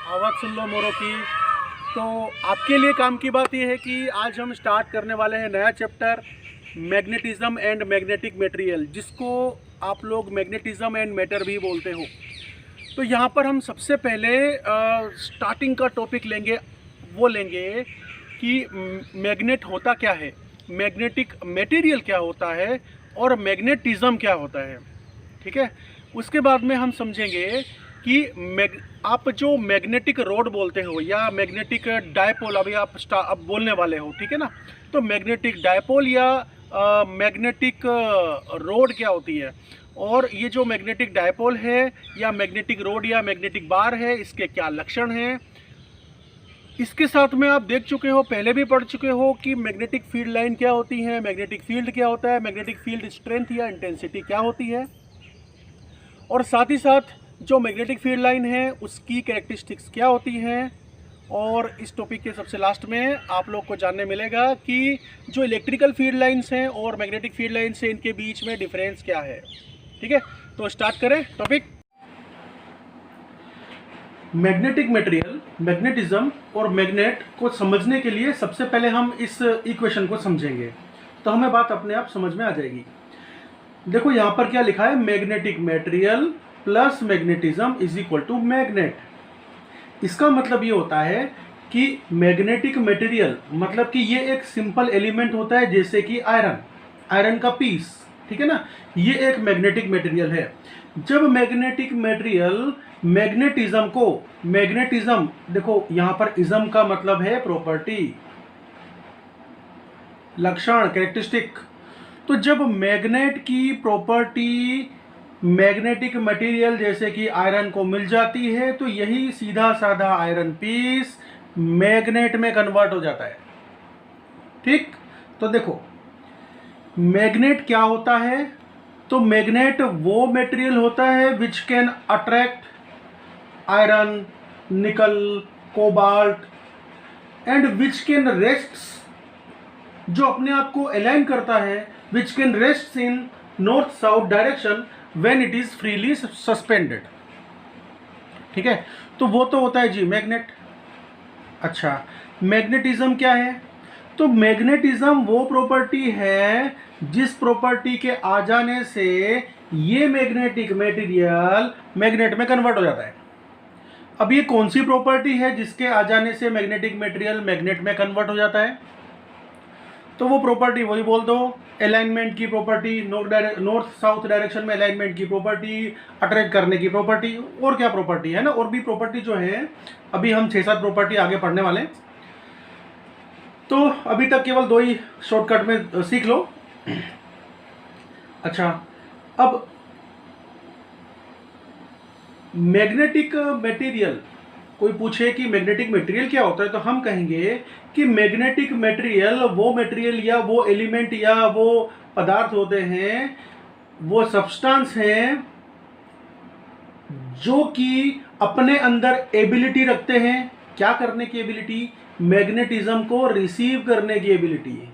आवाज़ सुन लो मोरों की। तो आपके लिए काम की बात यह है कि आज हम स्टार्ट करने वाले हैं नया chapter, magnetism and magnetic material, जिसको आप लोग मैग्नेटिज्म एंड मैटर भी बोलते हो। तो यहाँ पर हम सबसे पहले स्टार्टिंग का टॉपिक लेंगे, वो लेंगे कि मैग्नेट होता क्या है, मैग्नेटिक मटेरियल क्या होता है और मैग्नेटिज्म क्या होता है। ठीक है, उसके बाद में हम समझेंगे कि आप जो मैग्नेटिक रोड बोलते हो या मैग्नेटिक डायपोल अभी अब बोलने वाले हो, ठीक है ना। तो मैग्नेटिक डायपोल या मैग्नेटिक रोड क्या होती है, और ये जो मैग्नेटिक डायपोल है या मैग्नेटिक रोड या मैग्नेटिक बार है, इसके क्या लक्षण हैं। इसके साथ में आप देख चुके हो, पहले भी पढ़ चुके हो कि मैग्नेटिक फील्ड लाइन क्या होती है, मैग्नेटिक फील्ड क्या होता है, मैग्नेटिक फील्ड स्ट्रेंथ या इंटेंसिटी क्या होती है, और साथ ही साथ जो मैग्नेटिक फील्ड लाइन है उसकी कैरेक्टरिस्टिक्स क्या होती हैं। और इस टॉपिक के सबसे लास्ट में आप लोग को जानने मिलेगा कि जो इलेक्ट्रिकल फील्ड लाइंस हैं और मैग्नेटिक फील्ड लाइंस हैं, इनके बीच में डिफरेंस क्या है। ठीक है, तो स्टार्ट करें टॉपिक। मैग्नेटिक मटेरियल, मैग्नेटिज्म और मैग्नेट को समझने के लिए सबसे पहले हम इस इक्वेशन को समझेंगे, तो हमें बात अपने आप समझ में आ जाएगी। देखो यहाँ पर क्या लिखा है, magnetic material plus magnetism is equal to magnet. इसका मतलब ये होता है कि मैग्नेटिक मटेरियल मतलब कि ये एक सिंपल एलिमेंट होता है, जैसे कि आयरन का पीस, ठीक है ना, ये एक मैग्नेटिक मटेरियल है। जब मैग्नेटिक मटेरियल मैग्नेटिज्म देखो यहाँ पर इज्म का मतलब है प्रॉपर्टी, लक्षण, कैरेक्टरिस्टिक। तो जब मैग्नेट की प्रॉपर्टी मैग्नेटिक मटेरियल जैसे कि आयरन को मिल जाती है, तो यही सीधा साधा आयरन पीस मैग्नेट में कन्वर्ट हो जाता है। ठीक, तो देखो मैग्नेट क्या होता है, तो मैग्नेट वो मटेरियल होता है विच कैन अट्रैक्ट आयरन, निकल, cobalt and which can rest, जो अपने आप को अलाइन करता है, which can rest in north south direction when it is freely suspended। ठीक है, तो वो तो होता है जी मैग्नेट। अच्छा, मैग्नेटिज्म क्या है, तो मैग्नेटिज्म वो प्रॉपर्टी है जिस प्रॉपर्टी के आ जाने से ये मैग्नेटिक मटेरियल मैग्नेट में कन्वर्ट हो जाता है। अब ये कौन सी प्रॉपर्टी है जिसके आ जाने से मैग्नेटिक मटेरियल मैग्नेट में कन्वर्ट हो जाता है, तो वो प्रॉपर्टी वही बोल दो, अलाइनमेंट की प्रॉपर्टी, नॉर्थ साउथ डायरेक्शन में अलाइनमेंट की प्रॉपर्टी, अट्रैक्ट करने की प्रॉपर्टी, और क्या प्रॉपर्टी है ना, और भी प्रॉपर्टी जो है, अभी हम 6-7 प्रॉपर्टी आगे पढ़ने वाले हैं। तो अभी तक केवल 2 ही शॉर्टकट में सीख लो। अच्छा, अब मैग्नेटिक मटेरियल, कोई पूछे कि मैग्नेटिक मटेरियल क्या होता है, तो हम कहेंगे कि मैग्नेटिक मटेरियल वो मटेरियल या वो एलिमेंट या वो पदार्थ होते हैं, वो सब्सटेंस हैं जो कि अपने अंदर एबिलिटी रखते हैं, क्या करने की एबिलिटी, मैग्नेटिज्म को रिसीव करने की एबिलिटी।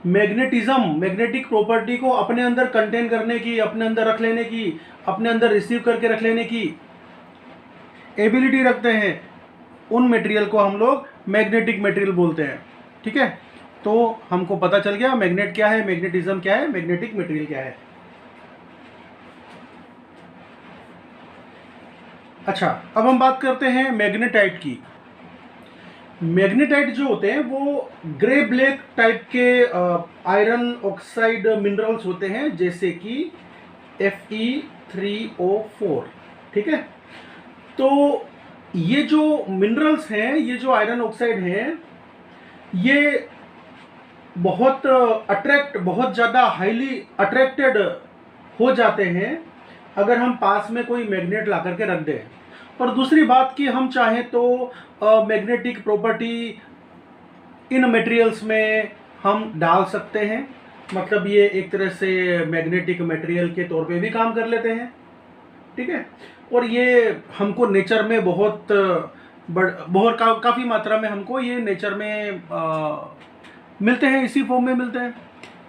मैग्नेटिज्म मैग्नेटिक प्रॉपर्टी को अपने अंदर कंटेन करने की, अपने अंदर रख लेने की, अपने अंदर रिसीव करके रख लेने की एबिलिटी रखते हैं। उन मटेरियल को हम लोग मैग्नेटिक मटेरियल बोलते हैं। ठीक है, तो हमको पता चल गया मैग्नेट क्या है, मैग्नेटिज्म क्या है, मैग्नेटिक मटेरियल क्या है। अच्छा, अब हम बात करते हैं मैग्नेटाइट की। मैग्नेटाइट जो होते हैं वो ग्रे ब्लैक टाइप के आयरन ऑक्साइड मिनरल्स होते हैं, जैसे कि Fe3O4। ठीक है, तो ये जो मिनरल्स हैं, ये जो आयरन ऑक्साइड हैं, ये बहुत ज़्यादा हाईली अट्रैक्टेड हो जाते हैं अगर हम पास में कोई मैग्नेट ला करके रख दें। और दूसरी बात कि हम चाहें तो मैग्नेटिक प्रॉपर्टी इन मटेरियल्स में हम डाल सकते हैं, मतलब ये एक तरह से मैग्नेटिक मटेरियल के तौर पे भी काम कर लेते हैं। ठीक है, और ये हमको नेचर में काफ़ी मात्रा में हमको ये नेचर में मिलते हैं, इसी फॉर्म में मिलते हैं,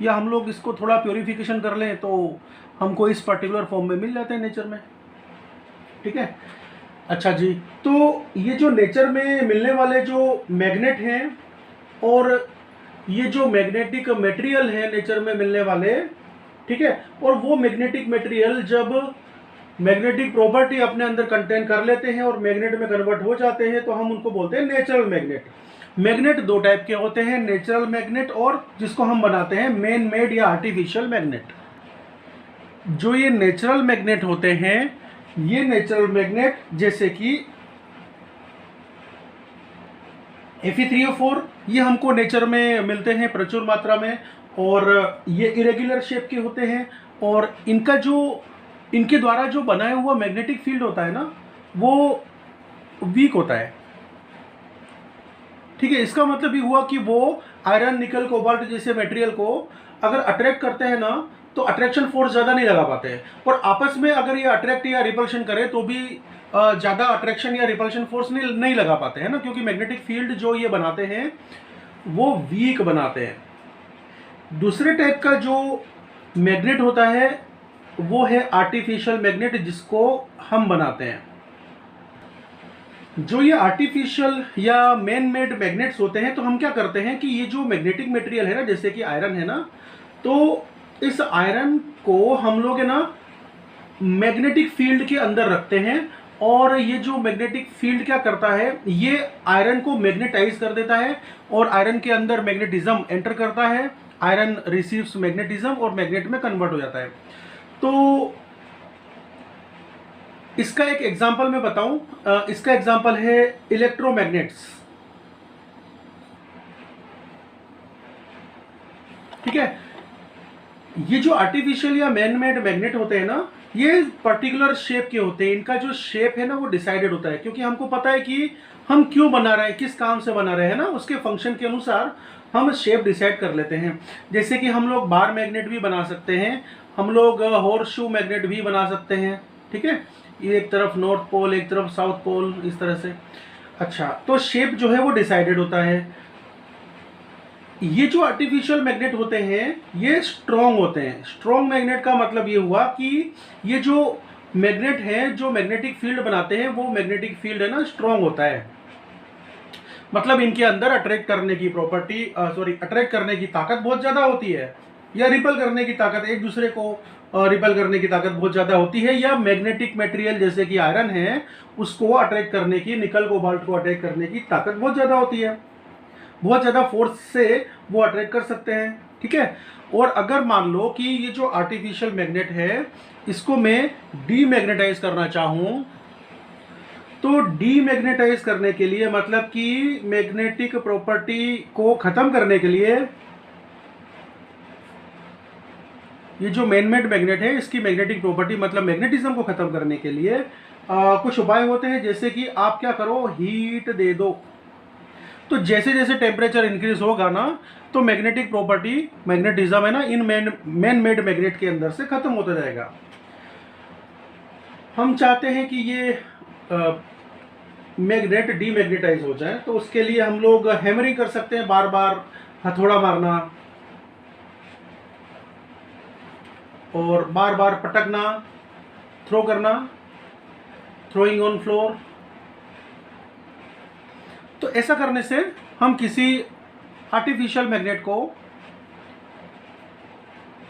या हम लोग इसको थोड़ा प्योरीफिकेशन कर लें तो हमको इस पर्टिकुलर फॉर्म में मिल जाते हैं नेचर में। ठीक है, अच्छा जी, तो ये जो नेचर में मिलने वाले जो मैग्नेट हैं और ये जो मैग्नेटिक मटेरियल है नेचर में मिलने वाले, ठीक है, और वो मैग्नेटिक मटेरियल जब मैग्नेटिक प्रॉपर्टी अपने अंदर कंटेन कर लेते हैं और मैग्नेट में कन्वर्ट हो जाते हैं, तो हम उनको बोलते हैं नेचुरल मैग्नेट। मैग्नेट दो टाइप के होते हैं, नेचुरल मैग्नेट और जिसको हम बनाते हैं मैन मेड या आर्टिफिशियल मैग्नेट। जो ये नेचुरल मैग्नेट होते हैं, ये नेचुरल मैग्नेट जैसे कि Fe3O4, ये हमको नेचर में मिलते हैं प्रचुर मात्रा में, और ये इरेगुलर शेप के होते हैं, और इनके द्वारा जो बनाया हुआ मैग्नेटिक फील्ड होता है ना, वो वीक होता है। ठीक है, इसका मतलब ये हुआ कि वो आयरन, निकल, कोबाल्ट जैसे मटेरियल को अगर अट्रैक्ट करते हैं ना, तो अट्रैक्शन फोर्स ज़्यादा नहीं लगा पाते हैं, और आपस में अगर ये अट्रैक्ट या रिपल्शन करे तो भी ज़्यादा अट्रैक्शन या रिपल्शन फोर्स नहीं लगा पाते हैं ना, क्योंकि मैग्नेटिक फील्ड जो ये बनाते हैं वो वीक बनाते हैं। दूसरे टाइप का जो मैग्नेट होता है वो है आर्टिफिशियल मैग्नेट, जिसको हम बनाते हैं। जो ये आर्टिफिशियल या मैन मेड मैग्नेट्स होते हैं, तो हम क्या करते हैं कि ये जो मैग्नेटिक मटेरियल है ना, जैसे कि आयरन है ना, तो इस आयरन को हम लोग है ना मैग्नेटिक फील्ड के अंदर रखते हैं, और ये जो मैग्नेटिक फील्ड क्या करता है, ये आयरन को मैग्नेटाइज कर देता है, और आयरन के अंदर मैग्नेटिज्म एंटर करता है, आयरन रिसीव्स मैग्नेटिज्म और मैग्नेट में कन्वर्ट हो जाता है। तो इसका एक एग्जांपल मैं बताऊं, इसका एग्जांपल है इलेक्ट्रोमैग्नेट्स। ठीक है, ये जो आर्टिफिशियल या मैन मेड मैग्नेट होते हैं ना, ये पर्टिकुलर शेप के होते हैं। इनका जो शेप है ना वो डिसाइडेड होता है, क्योंकि हमको पता है कि हम क्यों बना रहे हैं, किस काम से बना रहे हैं ना, उसके फंक्शन के अनुसार हम शेप डिसाइड कर लेते हैं। जैसे कि हम लोग बार मैग्नेट भी बना सकते हैं, हम लोग हॉर्स शू मैग्नेट भी बना सकते हैं। ठीक है, ये एक तरफ नॉर्थ पोल, एक तरफ साउथ पोल, इस तरह से। अच्छा, तो शेप जो है वो डिसाइडेड होता है। ये जो आर्टिफिशियल मैग्नेट होते हैं ये स्ट्रॉन्ग होते हैं। स्ट्रॉन्ग मैग्नेट का मतलब ये हुआ कि ये जो मैग्नेट है, जो मैग्नेटिक फील्ड बनाते हैं, वो मैग्नेटिक फील्ड है ना स्ट्रॉन्ग होता है। मतलब इनके अंदर अट्रैक्ट करने की प्रॉपर्टी, अट्रैक्ट करने की ताकत बहुत ज़्यादा होती है, या रिपल करने की ताकत, एक दूसरे को रिपल करने की ताकत बहुत ज़्यादा होती है, या मैग्नेटिक मटेरियल जैसे कि आयरन है उसको अट्रैक्ट करने की, निकल कोबाल्ट को अट्रैक्ट करने की ताकत बहुत ज़्यादा होती है, बहुत ज़्यादा फोर्स से वो अट्रैक्ट कर सकते हैं। ठीक है, और अगर मान लो कि ये जो आर्टिफिशियल मैग्नेट है इसको मैं डीमैग्नेटाइज करना चाहूँ, तो डीमैग्नेटाइज करने के लिए, मतलब कि मैग्नेटिक प्रॉपर्टी को ख़त्म करने के लिए, ये जो मैन मेड मैग्नेट है इसकी मैग्नेटिक प्रॉपर्टी मतलब मैग्नेटिज्म को ख़त्म करने के लिए कुछ उपाय होते हैं। जैसे कि आप क्या करो, हीट दे दो। तो जैसे जैसे टेम्परेचर इंक्रीज होगा ना, तो मैग्नेटिक प्रॉपर्टी, मैग्नेटिज्म है ना, इन मैन मेड मैग्नेट के अंदर से खत्म होता जाएगा। हम चाहते हैं कि ये मैग्नेट डीमैग्नेटाइज हो जाए, तो उसके लिए हम लोग हैमरिंग कर सकते हैं, बार बार हथौड़ा मारना और बार बार पटकना, थ्रो करना, थ्रोइंग ऑन फ्लोर। तो ऐसा करने से हम किसी आर्टिफिशियल मैग्नेट को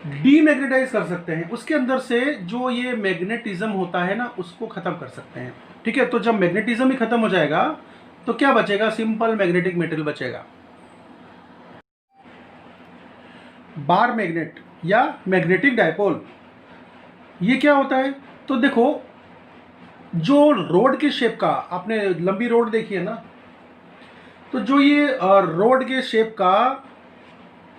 डीमैग्नेटाइज कर सकते हैं, उसके अंदर से जो ये मैग्नेटिज्म होता है ना उसको खत्म कर सकते हैं। ठीक है, तो जब मैग्नेटिज्म ही खत्म हो जाएगा तो क्या बचेगा, सिंपल मैग्नेटिक मटेरियल बचेगा। बार मैग्नेट या मैग्नेटिक डायपोल, ये क्या होता है, तो देखो जो रोड के शेप का, आपने लंबी रोड देखी है ना, तो जो ये रोड के शेप का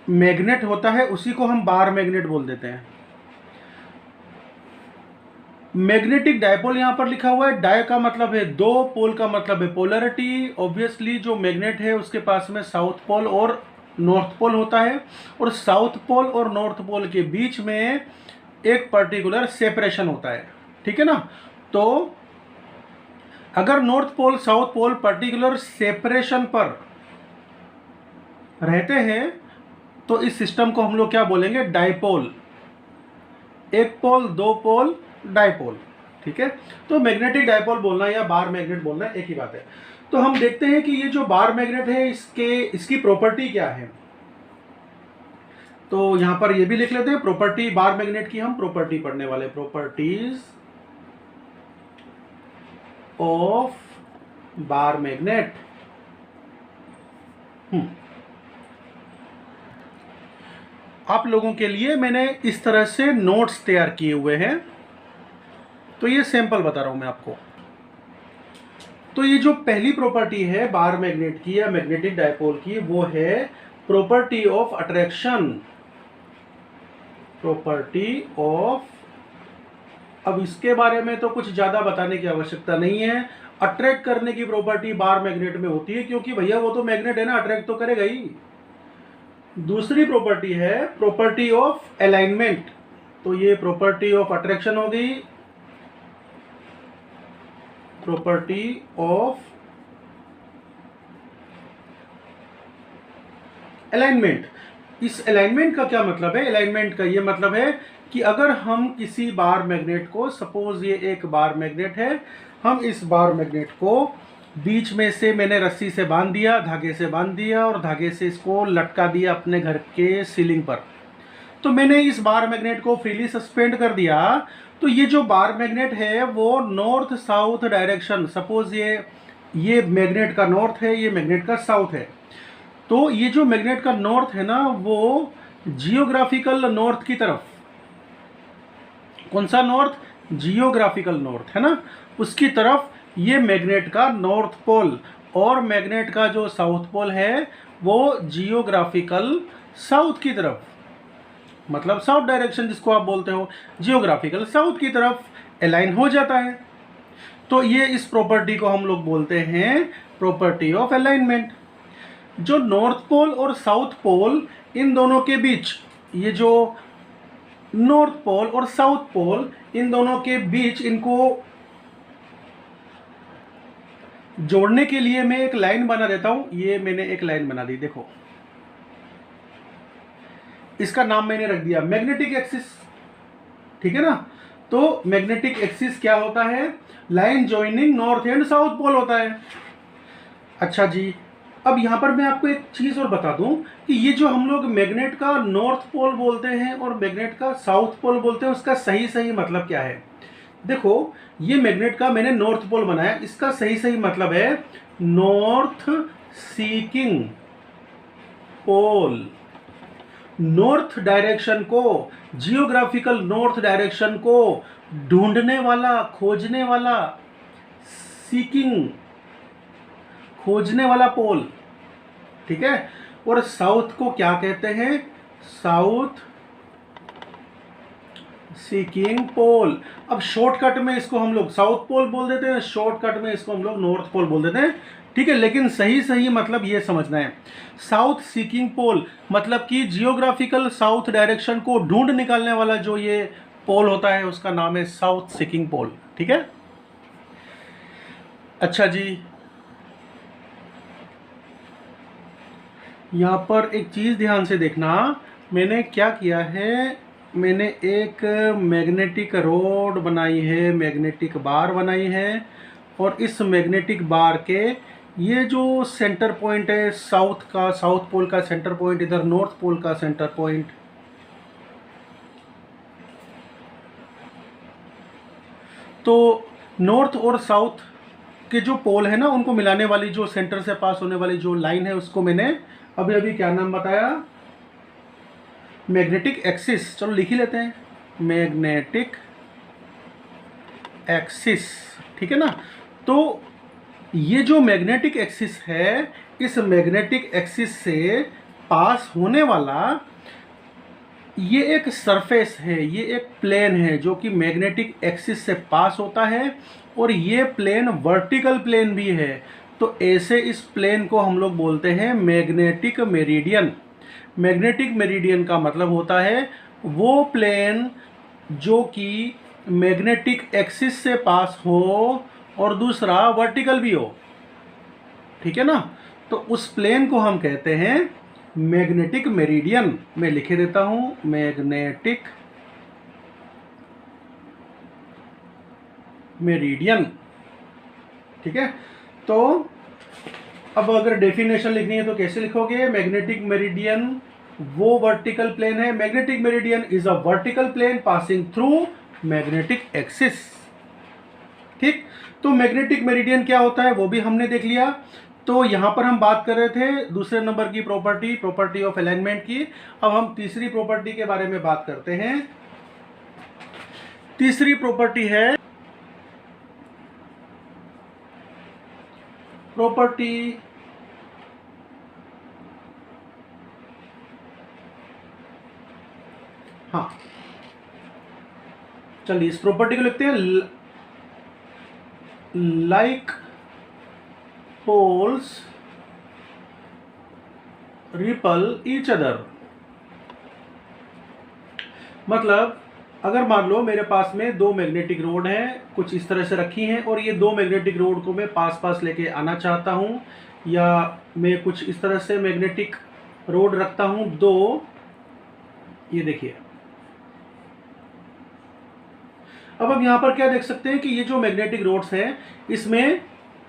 मैग्नेट होता है उसी को हम बार मैग्नेट बोल देते हैं। मैग्नेटिक डायपोल यहां पर लिखा हुआ है, डाय का मतलब है दो, पोल का मतलब है पोलरिटी। ऑब्वियसली जो मैग्नेट है उसके पास में साउथ पोल और नॉर्थ पोल होता है, और साउथ पोल और नॉर्थ पोल के बीच में एक पर्टिकुलर सेपरेशन होता है। ठीक है ना, तो अगर north pole south pole particular separation पर रहते हैं तो इस सिस्टम को हम लोग क्या बोलेंगे, डायपोल। एक पोल, दो पोल, डायपोल। ठीक है, तो मैग्नेटिक डायपोल बोलना या बार मैग्नेट बोलना एक ही बात है। तो हम देखते हैं कि ये जो बार मैग्नेट है इसकी प्रॉपर्टी क्या है। तो यहां पर ये भी लिख लेते हैं प्रॉपर्टी बार मैग्नेट की, हम प्रॉपर्टी पढ़ने वाले, प्रॉपर्टीज ऑफ बार मैग्नेट। आप लोगों के लिए मैंने इस तरह से नोट्स तैयार किए हुए हैं, तो ये सैंपल बता रहा हूं मैं आपको। तो ये जो पहली प्रॉपर्टी है बार मैग्नेट की या मैग्नेटिक डायपोल की, वो है property of attraction. Property of, अब इसके बारे में तो कुछ ज्यादा बताने की आवश्यकता नहीं है। अट्रैक्ट करने की प्रॉपर्टी बार मैग्नेट में होती है, क्योंकि भैया वो तो मैग्नेट है ना, अट्रैक्ट तो करेगा ही। दूसरी प्रॉपर्टी है प्रॉपर्टी ऑफ अलाइनमेंट। तो ये प्रॉपर्टी ऑफ अट्रैक्शन हो गई, प्रॉपर्टी ऑफ अलाइनमेंट। इस अलाइनमेंट का क्या मतलब है? अलाइनमेंट का ये मतलब है कि अगर हम किसी बार मैग्नेट को, सपोज ये एक बार मैग्नेट है, हम इस बार मैग्नेट को बीच में से मैंने रस्सी से बांध दिया, धागे से बांध दिया और धागे से इसको लटका दिया अपने घर के सीलिंग पर। तो मैंने इस बार मैग्नेट को फ्रीली सस्पेंड कर दिया। तो ये जो बार मैग्नेट है वो नॉर्थ साउथ डायरेक्शन, सपोज ये मैग्नेट का नॉर्थ है, ये मैग्नेट का साउथ है। तो ये जो मैग्नेट का नॉर्थ है ना, वो जियोग्राफिकल नॉर्थ की तरफ, कौन सा नॉर्थ? जियोग्राफिकल नॉर्थ है ना, उसकी तरफ ये मैग्नेट का नॉर्थ पोल, और मैग्नेट का जो साउथ पोल है वो जियोग्राफिकल साउथ की तरफ, मतलब साउथ डायरेक्शन जिसको आप बोलते हो, जियोग्राफिकल साउथ की तरफ अलाइन हो जाता है। तो ये इस प्रॉपर्टी को हम लोग बोलते हैं प्रॉपर्टी ऑफ अलाइनमेंट। जो नॉर्थ पोल और साउथ पोल, इन दोनों के बीच, ये जो नॉर्थ पोल और साउथ पोल, इन दोनों के बीच इनको जोड़ने के लिए मैं एक लाइन बना देता हूं। ये मैंने एक लाइन बना दी, देखो, इसका नाम मैंने रख दिया मैग्नेटिक एक्सिस, ठीक है ना। तो मैग्नेटिक एक्सिस क्या होता है? Line joining north and south pole होता है। अच्छा जी, अब यहां पर मैं आपको एक चीज और बता दूं कि ये जो हम लोग मैग्नेट का नॉर्थ पोल बोलते हैं और मैग्नेट का साउथ पोल बोलते हैं, उसका सही मतलब क्या है। देखो, ये मैग्नेट का मैंने नॉर्थ पोल बनाया, इसका सही मतलब है नॉर्थ सीकिंग पोल। नॉर्थ डायरेक्शन को, जियोग्राफिकल नॉर्थ डायरेक्शन को ढूंढने वाला, खोजने वाला, सीकिंग, खोजने वाला पोल, ठीक है। और साउथ को क्या कहते हैं? साउथ सीकिंग पोल। अब शॉर्टकट में इसको हम लोग साउथ पोल बोल देते हैं, शॉर्टकट में इसको हम लोग नॉर्थ पोल बोल देते हैं, ठीक है। लेकिन सही मतलब ये समझना है, साउथ सीकिंग पोल मतलब कि जियोग्राफिकल साउथ डायरेक्शन को ढूंढ निकालने वाला जो ये पोल होता है, उसका नाम है साउथ सीकिंग पोल, ठीक है। अच्छा जी, यहाँ पर एक चीज़ ध्यान से देखना, मैंने क्या किया है, मैंने एक मैग्नेटिक रोड बनाई है, मैग्नेटिक बार बनाई है, और इस मैग्नेटिक बार के ये जो सेंटर पॉइंट है साउथ का, साउथ पोल का सेंटर पॉइंट, इधर नॉर्थ पोल का सेंटर पॉइंट, तो नॉर्थ और साउथ के जो पोल है ना, उनको मिलाने वाली जो सेंटर से पास होने वाली जो लाइन है, उसको मैंने अभी क्या नाम बताया? Magnetic axis. चलो लिख ही लेते हैं, मैग्नेटिक एक्सिस, ठीक है ना। तो ये जो मैग्नेटिक एक्सिस है, इस मैग्नेटिक एक्सिस से पास होने वाला ये एक सरफेस है, ये एक प्लेन है जो कि मैग्नेटिक एक्सिस से पास होता है, और ये प्लेन वर्टिकल प्लेन भी है। तो ऐसे इस प्लेन को हम लोग बोलते हैं मैग्नेटिक मेरिडियन। मैग्नेटिक मेरिडियन का मतलब होता है वो प्लेन जो कि मैग्नेटिक एक्सिस से पास हो और दूसरा वर्टिकल भी हो, ठीक है ना। तो उस प्लेन को हम कहते हैं मैग्नेटिक मेरिडियन। मैं लिखे देता हूं, मैग्नेटिक मेरिडियन। ठीक है, तो अब अगर डेफिनेशन लिखनी है तो कैसे लिखोगे? मैग्नेटिक मेरिडियन वो वर्टिकल प्लेन है, magnetic meridian is a vertical plane passing through magnetic axis. ठीक, तो मैग्नेटिक मेरिडियन क्या होता है वो भी हमने देख लिया। तो यहां पर हम बात कर रहे थे दूसरे नंबर की प्रॉपर्टी ऑफ अलाइनमेंट की। अब हम तीसरी प्रॉपर्टी के बारे में बात करते हैं। तीसरी प्रॉपर्टी है प्रॉपर्टी हाँ, चलिए इस प्रॉपर्टी को लिखते हैं। Like poles repel each other. मतलब अगर मान लो मेरे पास में दो मैग्नेटिक रोड हैं, कुछ इस तरह से रखी हैं, और ये दो मैग्नेटिक रोड को मैं पास पास लेके आना चाहता हूं, या मैं कुछ इस तरह से मैग्नेटिक रोड रखता हूं दो, ये देखिए। अब हम यहां पर क्या देख सकते हैं कि ये जो मैग्नेटिक रोड्स हैं इसमें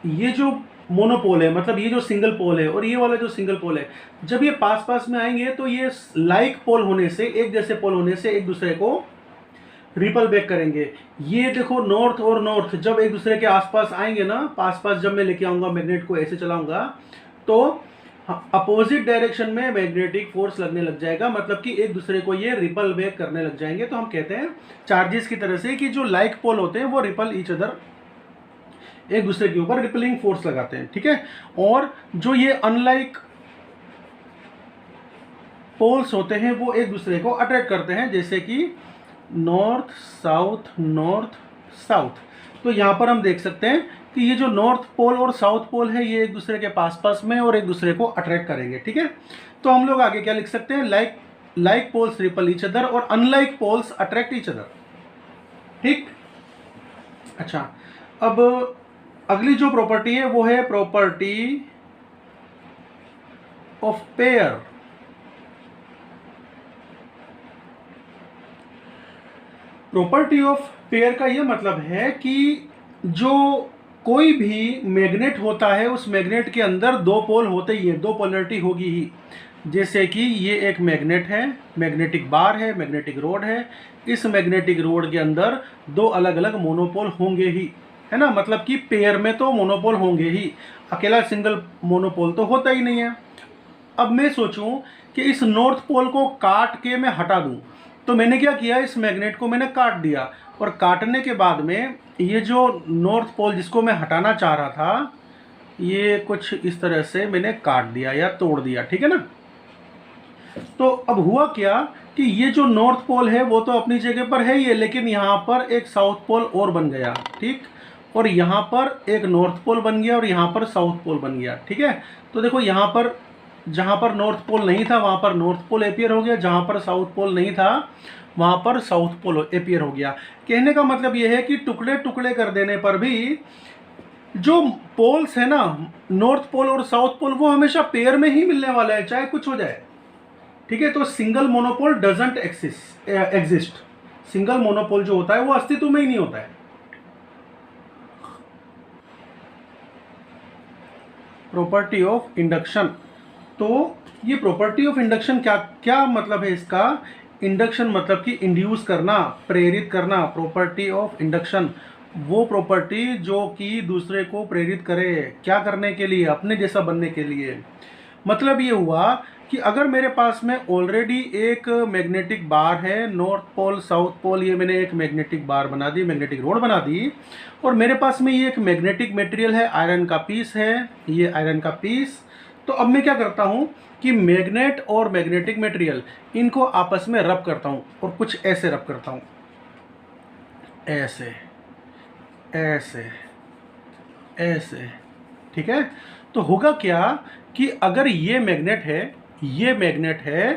ये जो मोनोपोल है, मतलब ये जो सिंगल पोल है और ये वाला जो सिंगल पोल है, जब ये पास पास में आएंगे तो ये लाइक पोल होने से, एक जैसे पोल होने से एक दूसरे को रिपल बैक करेंगे। ये देखो नॉर्थ और नॉर्थ जब एक दूसरे के आसपास आएंगे ना, पास पास जब मैं लेके आऊंगा मैग्नेट को, ऐसे चलाऊंगा तो अपोजिट डायरेक्शन में मैग्नेटिक फोर्स लगने लग जाएगा, मतलब कि एक दूसरे को ये रिपल बैक करने लग जाएंगे। तो हम कहते हैं चार्जेस की तरह से कि जो लाइक पोल होते हैं वो रिपल ईच अदर, एक दूसरे के ऊपर रिपलिंग फोर्स लगाते हैं। ठीक है, और जो ये अनलाइक पोल्स होते हैं वो एक दूसरे को अट्रैक्ट करते हैं, जैसे कि नॉर्थ साउथ। तो यहां पर हम देख सकते हैं कि ये जो नॉर्थ पोल और साउथ पोल है ये एक दूसरे के पास पास में और एक दूसरे को अट्रैक्ट करेंगे। ठीक है, तो हम लोग आगे क्या लिख सकते हैं? Like poles repel each other और unlike poles attract each other. ठीक, अच्छा, अब अगली जो प्रॉपर्टी है वो है property of pair. Property of pair का यह मतलब है कि जो कोई भी मैग्नेट होता है उस मैग्नेट के अंदर दो पोल होते ही है, दो पोलरिटी होगी ही। जैसे कि ये एक मैग्नेट है, मैग्नेटिक बार है, मैग्नेटिक रोड है, इस मैग्नेटिक रोड के अंदर दो अलग अलग मोनोपोल होंगे ही, है ना। मतलब कि पेयर में तो मोनोपोल होंगे ही, अकेला सिंगल मोनोपोल तो होता ही नहीं है। अब मैं सोचूं कि इस नॉर्थ पोल को काट के मैं हटा दूं, तो मैंने क्या किया, इस मैग्नेट को मैंने काट दिया, और काटने के बाद में ये जो नॉर्थ पोल जिसको मैं हटाना चाह रहा था ये कुछ इस तरह से मैंने काट दिया या तोड़ दिया। ठीक है ना। तो अब हुआ क्या कि ये जो नॉर्थ पोल है वो तो अपनी जगह पर है ही है, लेकिन यहाँ पर एक साउथ पोल और बन गया। ठीक, और यहाँ पर एक नॉर्थ पोल बन गया और यहाँ पर साउथ पोल बन गया। ठीक है, तो देखो यहाँ पर जहाँ पर नॉर्थ पोल नहीं था वहाँ पर नॉर्थ पोल एपियर हो गया, जहाँ पर साउथ पोल नहीं था वहाँ पर साउथ पोल एपियर हो गया। कहने का मतलब ये है कि टुकड़े टुकड़े कर देने पर भी जो पोल्स है ना, नॉर्थ पोल और साउथ पोल, वो हमेशा पेयर में ही मिलने वाला है, चाहे कुछ हो जाए। ठीक है, तो single monopole doesn't exist. Single monopole जो होता है वो अस्तित्व में ही नहीं होता है। Property of induction. तो ये प्रॉपर्टी ऑफ इंडक्शन क्या क्या मतलब है इसका? इंडक्शन मतलब कि इंड्यूस करना, प्रेरित करना। प्रॉपर्टी ऑफ इंडक्शन वो प्रॉपर्टी जो कि दूसरे को प्रेरित करे, क्या करने के लिए? अपने जैसा बनने के लिए। मतलब ये हुआ कि अगर मेरे पास में ऑलरेडी एक मैग्नेटिक बार है, नॉर्थ पोल साउथ पोल, ये मैंने एक मैग्नेटिक बार बना दी, मैग्नेटिक रोड बना दी, और मेरे पास में ये एक मैग्नेटिक मटेरियल है, आयरन का पीस है, ये आयरन का पीस। तो अब मैं क्या करता हूँ कि मैग्नेट और मैग्नेटिक मटेरियल इनको आपस में रब करता हूँ, और कुछ ऐसे रब करता हूँ, ऐसे ऐसे ऐसे। ठीक है, तो होगा क्या कि अगर ये मैग्नेट है, ये मैग्नेट है,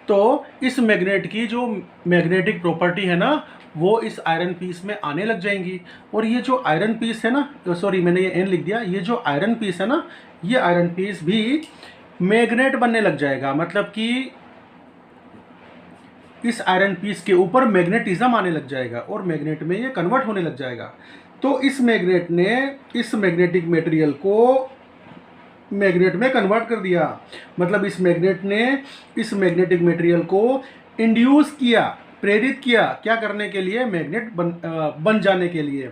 तो इस मैग्नेट की जो मैग्नेटिक प्रॉपर्टी है ना वो इस आयरन पीस में आने लग जाएंगी। और ये जो आयरन पीस है ना, सॉरी मैंने ये एन लिख दिया, ये जो आयरन पीस है ना, ये आयरन पीस भी मैग्नेट बनने लग जाएगा। मतलब कि इस आयरन पीस के ऊपर मैग्नेटिज्म आने लग जाएगा और मैग्नेट में ये कन्वर्ट होने लग जाएगा। तो इस मैग्नेट ने इस मैग्नेटिक मटेरियल को मैग्नेट में कन्वर्ट कर दिया। मतलब इस मैग्नेट ने इस मैग्नेटिक मटेरियल को इंड्यूस किया, प्रेरित किया, क्या करने के लिए? मैग्नेट बन जाने के लिए।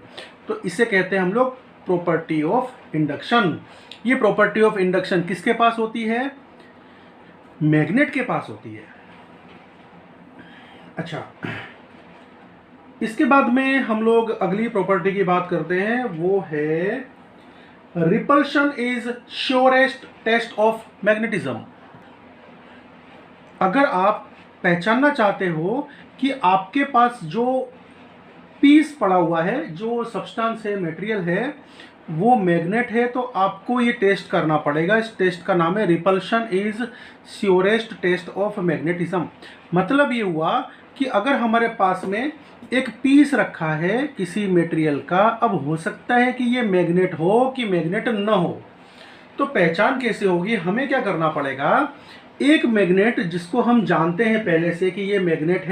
तो इसे कहते हैं हम लोग प्रॉपर्टी ऑफ इंडक्शन। ये प्रॉपर्टी ऑफ इंडक्शन किसके पास होती है? मैग्नेट के पास होती है। अच्छा, इसके बाद में हम लोग अगली प्रॉपर्टी की बात करते हैं, वो है repulsion is surest test of magnetism. अगर आप पहचानना चाहते हो कि आपके पास जो पीस पड़ा हुआ है, जो सब्सटेंस है, मटेरियल है, वो मैग्नेट है, तो आपको ये टेस्ट करना पड़ेगा। इस टेस्ट का नाम है repulsion is surest test of magnetism. मतलब ये हुआ कि अगर हमारे पास में एक पीस रखा है किसी मटेरियल का, अब हो सकता है कि ये मैग्नेट हो कि मैग्नेट न हो, तो पहचान कैसे होगी? हमें क्या करना पड़ेगा? एक मैग्नेट जिसको हम जानते हैं पहले से कि ये मैग्नेट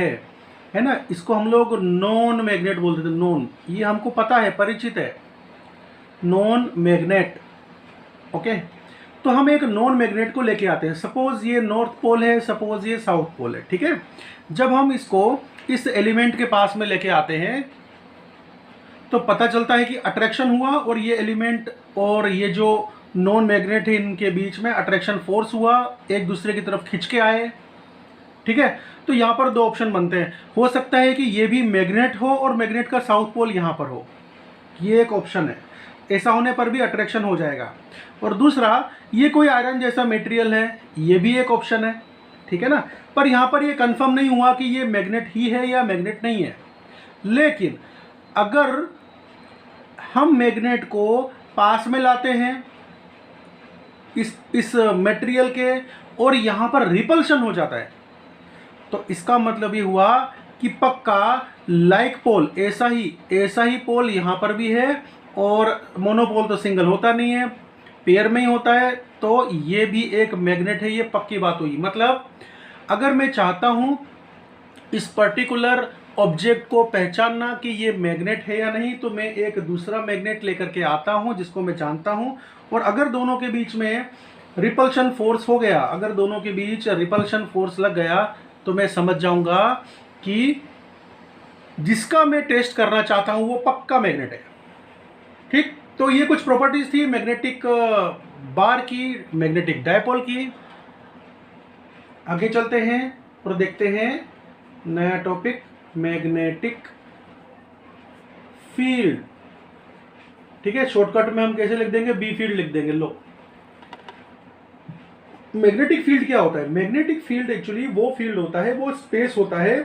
है ना, इसको हम लोग नॉन मैग्नेट बोलते थे। नॉन, ये हमको पता है, परिचित है, नॉन मैग्नेट। ओके, तो हम एक नॉन मैग्नेट को लेके आते हैं। सपोज ये नॉर्थ पोल है, सपोज ये साउथ पोल है, ठीक है। जब हम इसको इस एलिमेंट के पास में लेके आते हैं तो पता चलता है कि अट्रैक्शन हुआ, और ये एलिमेंट और ये जो नॉन मैग्नेट है इनके बीच में अट्रैक्शन फोर्स हुआ, एक दूसरे की तरफ खिंच के आए, ठीक है। तो यहाँ पर दो ऑप्शन बनते हैं। हो सकता है कि ये भी मैग्नेट हो और मैग्नेट का साउथ पोल यहाँ पर हो, ये एक ऑप्शन है। ऐसा होने पर भी अट्रैक्शन हो जाएगा। और दूसरा, ये कोई आयरन जैसा मटेरियल है, ये भी एक ऑप्शन है, ठीक है ना। पर यहाँ पर ये कंफर्म नहीं हुआ कि ये मैग्नेट ही है या मैग्नेट नहीं है। लेकिन अगर हम मैग्नेट को पास में लाते हैं इस मटेरियल के, और यहाँ पर रिपल्शन हो जाता है, तो इसका मतलब ये हुआ कि पक्का लाइक पोल, ऐसा ही पोल यहाँ पर भी है, और मोनोपोल तो सिंगल होता नहीं है, पेयर में ही होता है, तो ये भी एक मैग्नेट है। ये पक्की बात हुई। मतलब अगर मैं चाहता हूँ इस पर्टिकुलर ऑब्जेक्ट को पहचानना कि ये मैग्नेट है या नहीं, तो मैं एक दूसरा मैग्नेट लेकर के आता हूँ जिसको मैं जानता हूँ, और अगर दोनों के बीच में रिपल्शन फोर्स हो गया, अगर दोनों के बीच रिपल्शन फोर्स लग गया, तो मैं समझ जाऊंगा कि जिसका मैं टेस्ट करना चाहता हूं वो पक्का मैग्नेट है, ठीक। तो ये कुछ प्रॉपर्टीज थी मैग्नेटिक बार की, मैग्नेटिक डायपोल की। आगे चलते हैं और देखते हैं नया टॉपिक, मैग्नेटिक फील्ड, ठीक है। शॉर्टकट में हम कैसे लिख देंगे? बी फील्ड लिख देंगे। लो, मैग्नेटिक फील्ड क्या होता है? मैग्नेटिक फील्ड एक्चुअली वो फील्ड होता है, वो स्पेस होता है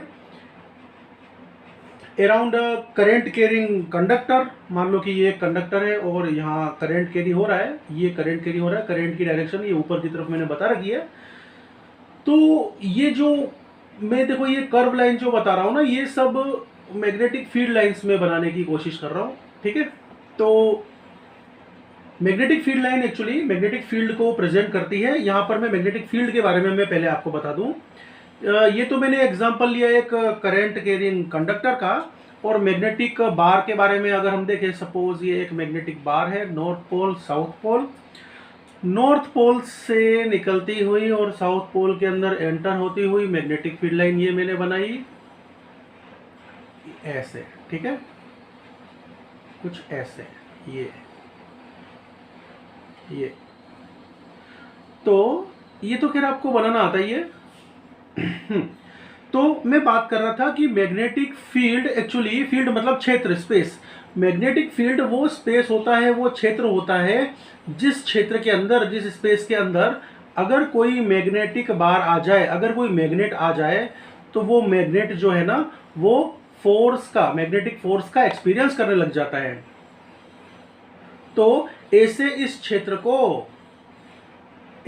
अराउंड करंट कैरिंग कंडक्टर। मान लो कि ये एक कंडक्टर है और यहाँ करंट कैरी हो रहा है, ये करंट कैरी हो रहा है, करंट की डायरेक्शन ये ऊपर की तरफ मैंने बता रखी है। तो ये जो मैं देखो ये कर्व लाइन जो बता रहा हूँ ना, ये सब मैग्नेटिक फील्ड लाइंस में बनाने की कोशिश कर रहा हूँ, ठीक है। तो magnetic field line actually magnetic field को प्रेजेंट करती है। यहाँ पर मैं मैग्नेटिक फील्ड के बारे में मैं पहले आपको बता दूं। ये तो मैंने एग्जांपल लिया एक करंट कैरिंग कंडक्टर का, और मैग्नेटिक बार के बारे में अगर हम देखें, सपोज ये एक मैग्नेटिक बार है, north pole south pole, north pole से निकलती हुई और साउथ पोल के अंदर एंटर होती हुई मैग्नेटिक फील्ड लाइन ये मैंने बनाई ऐसे, ठीक है, कुछ ऐसे, ये तो खैर आपको बनाना आता ही है। तो मैं बात कर रहा था कि मैग्नेटिक फील्ड एक्चुअली, फील्ड मतलब क्षेत्र, स्पेस। मैग्नेटिक फील्ड वो स्पेस होता है, वो क्षेत्र होता है जिस क्षेत्र के अंदर, जिस स्पेस के अंदर अगर कोई मैग्नेटिक बार आ जाए, अगर कोई मैग्नेट आ जाए, तो वो मैग्नेट जो है ना, वो फोर्स का, मैग्नेटिक फोर्स का एक्सपीरियंस करने लग जाता है। तो ऐसे इस क्षेत्र को,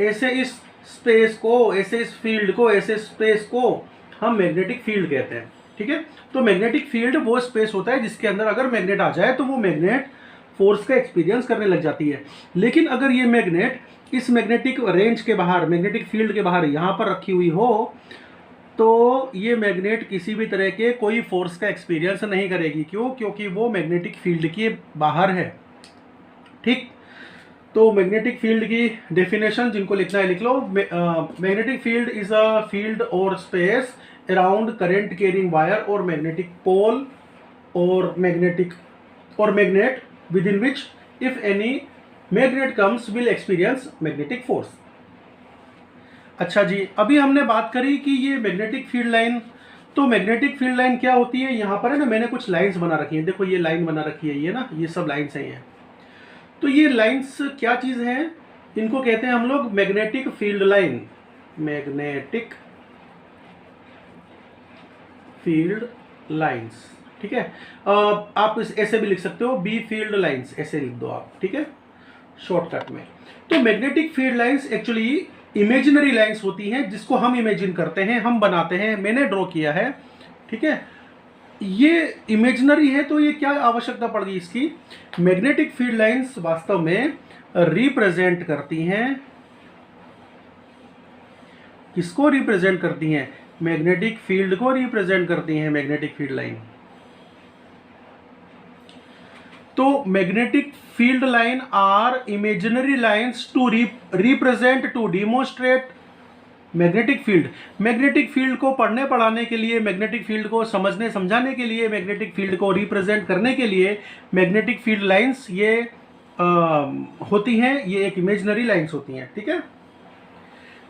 ऐसे इस स्पेस को, ऐसे इस फील्ड को, ऐसे स्पेस को हम मैग्नेटिक फील्ड कहते हैं, ठीक है। तो मैग्नेटिक फील्ड वो स्पेस होता है जिसके अंदर अगर मैग्नेट आ जाए तो वो मैग्नेट फोर्स का एक्सपीरियंस करने लग जाती है। लेकिन अगर ये मैग्नेट इस मैग्नेटिक रेंज के बाहर, मैग्नेटिक फील्ड के बाहर यहाँ पर रखी हुई हो, तो ये मैग्नेट किसी भी तरह के कोई फोर्स का एक्सपीरियंस नहीं करेगी। क्यों? क्योंकि वो मैग्नेटिक फील्ड के बाहर है। ठीक, तो मैग्नेटिक फील्ड की डेफिनेशन जिनको लिखना है लिख लो। Magnetic field is a field और space around current carrying wire और मैग्नेटिक पोल और magnet within which if any magnet comes will experience magnetic force. अच्छा जी, अभी हमने बात करी कि ये मैग्नेटिक फील्ड लाइन, तो मैग्नेटिक फील्ड लाइन क्या होती है? यहाँ पर है ना, मैंने कुछ लाइंस बना रखी है। देखो ये लाइन बना रखी है, ये ना, ये सब लाइंस हैं ये। तो ये लाइंस क्या चीज़ हैं? इनको कहते हैं हम लोग magnetic field line. Magnetic field lines, ठीक है। आप ऐसे भी लिख सकते हो, बी फील्ड लाइंस, ऐसे लिख दो आप, ठीक है, शॉर्टकट में। तो magnetic field lines actually imaginary lines होती हैं, जिसको हम इमेजिन करते हैं, हम बनाते हैं, मैंने ड्रॉ किया है, ठीक है। ये इमेजिनरी है, तो ये क्या आवश्यकता पड़ गई इसकी? मैग्नेटिक फील्ड लाइंस वास्तव में रिप्रेजेंट करती हैं, किसको रिप्रेजेंट करती हैं? मैग्नेटिक फील्ड को रिप्रेजेंट करती हैं मैग्नेटिक फील्ड लाइन। तो magnetic field line are imaginary lines to represent, to demonstrate magnetic field. Magnetic field को पढ़ने पढ़ाने के लिए, मैग्नेटिक फील्ड को समझने समझाने के लिए, मैग्नेटिक फील्ड को रिप्रेजेंट करने के लिए मैग्नेटिक फील्ड लाइंस ये होती हैं, ये एक इमेजिनरी लाइंस होती हैं, ठीक है।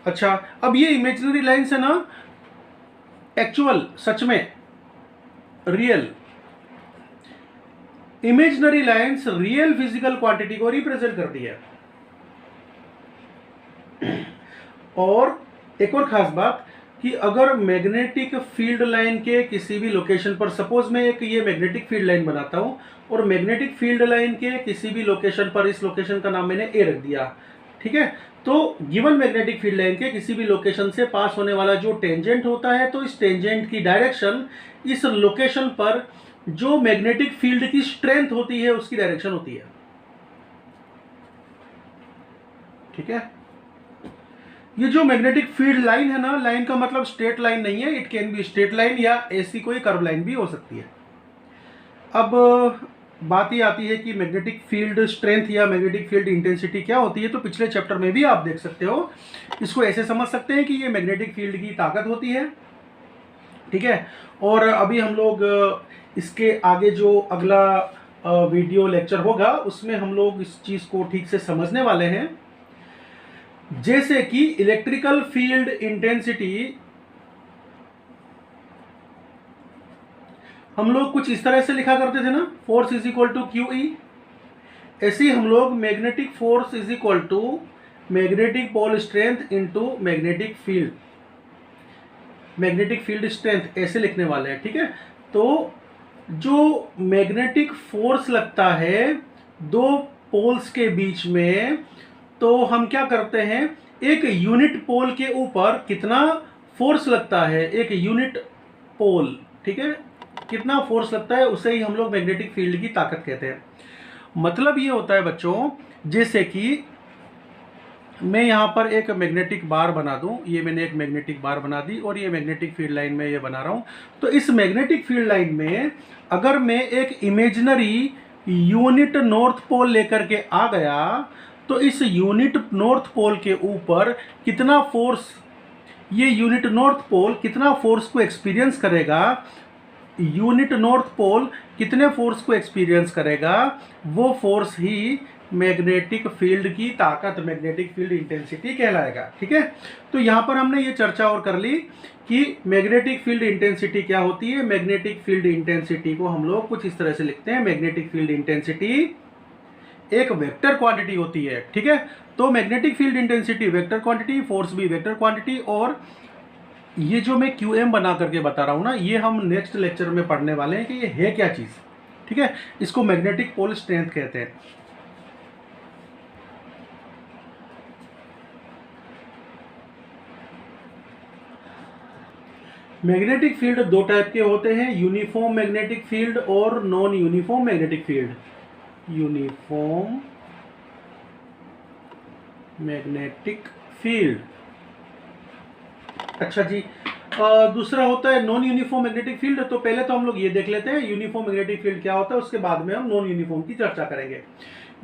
अच्छा, अब ये इमेजिनरी लाइंस है ना, एक्चुअल, सच में, real imaginary lines real physical quantity को रिप्रेजेंट करती है। और एक और खास बात कि अगर मैग्नेटिक फील्ड लाइन के किसी भी लोकेशन पर, सपोज मैं एक ये मैग्नेटिक फील्ड लाइन बनाता हूं और मैग्नेटिक फील्ड लाइन के किसी भी लोकेशन पर, इस लोकेशन का नाम मैंने ए रख दिया, ठीक है। तो गिवन मैग्नेटिक फील्ड लाइन के किसी भी लोकेशन से पास होने वाला जो टेंजेंट होता है, तो इस टेंजेंट की डायरेक्शन इस लोकेशन पर जो मैग्नेटिक फील्ड की स्ट्रेंथ होती है उसकी डायरेक्शन होती है, ठीक है। ये जो मैग्नेटिक फील्ड लाइन है ना, लाइन का मतलब स्ट्रेट लाइन नहीं है, it can be straight line या ऐसी कोई कर्व लाइन भी हो सकती है। अब बात ये आती है कि मैग्नेटिक फील्ड स्ट्रेंथ या मैग्नेटिक फील्ड इंटेंसिटी क्या होती है। तो पिछले चैप्टर में भी आप देख सकते हो, इसको ऐसे समझ सकते हैं कि ये मैग्नेटिक फील्ड की ताकत होती है, ठीक है। और अभी हम लोग इसके आगे जो अगला वीडियो लेक्चर होगा उसमें हम लोग इस चीज को ठीक से समझने वाले हैं। जैसे कि इलेक्ट्रिकल फील्ड इंटेंसिटी हम लोग कुछ इस तरह से लिखा करते थे ना, force is equal to Q E. ऐसे ही हम लोग magnetic force is equal to magnetic pole strength into magnetic field strength ऐसे लिखने वाले हैं, ठीक है। तो जो मैग्नेटिक फोर्स लगता है दो पोल्स के बीच में, तो हम क्या करते हैं, एक यूनिट पोल के ऊपर कितना फोर्स लगता है, एक यूनिट पोल, ठीक है, कितना फोर्स लगता है, उसे ही हम लोग मैग्नेटिक फील्ड की ताकत कहते हैं। मतलब ये होता है बच्चों, जैसे कि मैं यहाँ पर एक मैग्नेटिक बार बना दूं, ये मैंने एक मैग्नेटिक बार बना दी और ये मैग्नेटिक फील्ड लाइन में ये बना रहा हूँ। तो इस मैग्नेटिक फील्ड लाइन में अगर मैं एक इमेजिनरी यूनिट नॉर्थ पोल लेकर के आ गया, तो इस यूनिट नॉर्थ पोल के ऊपर कितना फोर्स, ये यूनिट नॉर्थ पोल कितना फोर्स को एक्सपीरियंस करेगा, यूनिट नॉर्थ पोल कितने फोर्स को एक्सपीरियंस करेगा, वो फोर्स ही मैग्नेटिक फील्ड की ताकत, मैग्नेटिक फील्ड इंटेंसिटी कहलाएगा, ठीक है। तो यहाँ पर हमने ये चर्चा और कर ली कि मैग्नेटिक फील्ड इंटेंसिटी क्या होती है। मैग्नेटिक फील्ड इंटेंसिटी को हम लोग कुछ इस तरह से लिखते हैं, मैग्नेटिक फील्ड इंटेंसिटी एक वेक्टर क्वांटिटी होती है, ठीक है। तो magnetic field intensity vector quantity, force भी वेक्टर क्वांटिटी। और ये जो मैं QM बना करके बता रहा हूं ना, ये हम नेक्स्ट लेक्चर में पढ़ने वाले हैं कि ये है क्या चीज, ठीक है। इसको मैग्नेटिक पोल स्ट्रेंथ कहते हैं। मैग्नेटिक फील्ड दो टाइप के होते हैं, यूनिफॉर्म मैग्नेटिक फील्ड और non uniform magnetic field. Uniform magnetic field, अच्छा जी, दूसरा होता है नॉन यूनिफॉर्म मैग्नेटिक फील्ड। तो पहले तो हम लोग ये देख लेते हैं यूनिफॉर्म मैग्नेटिक फील्ड क्या होता है, उसके बाद में हम नॉन यूनिफॉर्म की चर्चा करेंगे।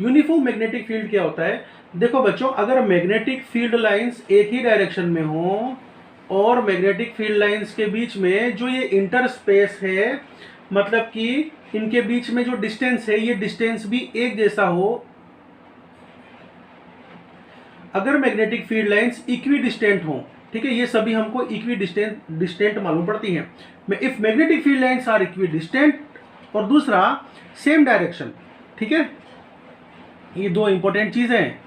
यूनिफॉर्म मैग्नेटिक फील्ड क्या होता है? देखो बच्चों, अगर मैग्नेटिक फील्ड लाइंस एक ही डायरेक्शन में हो और मैग्नेटिक फील्ड लाइंस के बीच में जो ये इंटर स्पेस है, मतलब कि इनके बीच में जो डिस्टेंस है, ये डिस्टेंस भी एक जैसा हो, अगर magnetic field lines equi distant हो, ठीक है, ये सभी हमको इक्वी डिस्टेंट मालूम पड़ती हैं। If magnetic field lines are equidistant, और दूसरा सेम डायरेक्शन, ठीक है, ये दो इंपॉर्टेंट चीजें हैं।